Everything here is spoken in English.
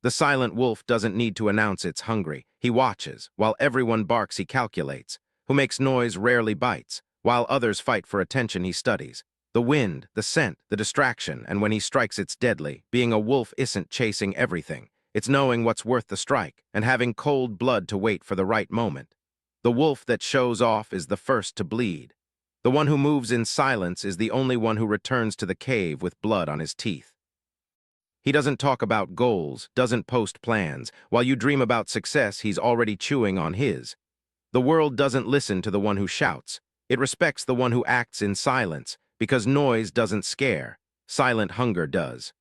The silent wolf doesn't need to announce it's hungry. He watches. While everyone barks, he calculates. Who makes noise rarely bites. While others fight for attention, he studies. The wind, the scent, the distraction, and when he strikes, it's deadly. Being a wolf isn't chasing everything. It's knowing what's worth the strike and having cold blood to wait for the right moment. The wolf that shows off is the first to bleed. The one who moves in silence is the only one who returns to the cave with blood on his teeth. He doesn't talk about goals, doesn't post plans. While you dream about success, he's already chewing on his. The world doesn't listen to the one who shouts. It respects the one who acts in silence, because noise doesn't scare. Silent hunger does.